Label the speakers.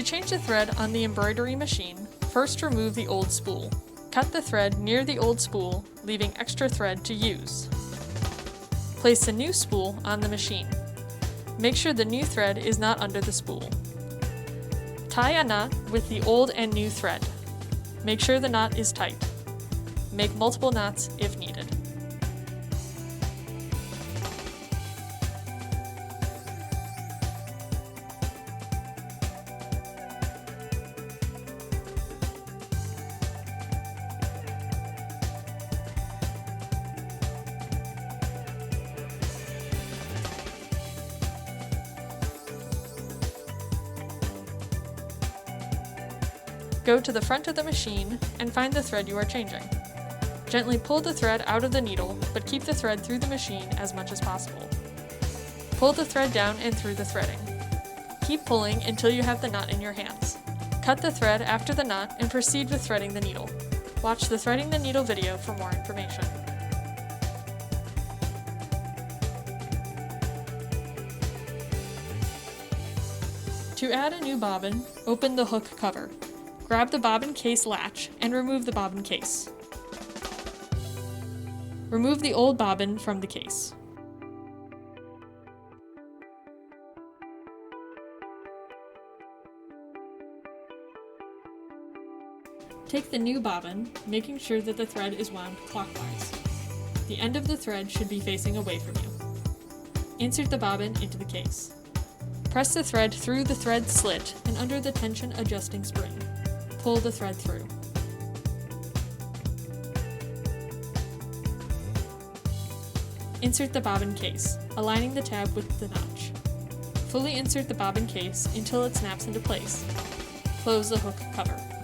Speaker 1: To change the thread on the embroidery machine, first remove the old spool. Cut the thread near the old spool, leaving extra thread to use. Place the new spool on the machine. Make sure the new thread is not under the spool. Tie a knot with the old and new thread. Make sure the knot is tight. Make multiple knots if needed. Go to the front of the machine and find the thread you are changing. Gently pull the thread out of the needle, but keep the thread through the machine as much as possible. Pull the thread down and through the threading. Keep pulling until you have the knot in your hands. Cut the thread after the knot and proceed with threading the needle. Watch the Threading the Needle video for more information. To add a new bobbin, open the hook cover. Grab the bobbin case latch and remove the bobbin case. Remove the old bobbin from the case. Take the new bobbin, making sure that the thread is wound clockwise. The end of the thread should be facing away from you. Insert the bobbin into the case. Press the thread through the thread slit and under the tension adjusting spring. Pull the thread through. Insert the bobbin case, aligning the tab with the notch. Fully insert the bobbin case until it snaps into place. Close the hook cover.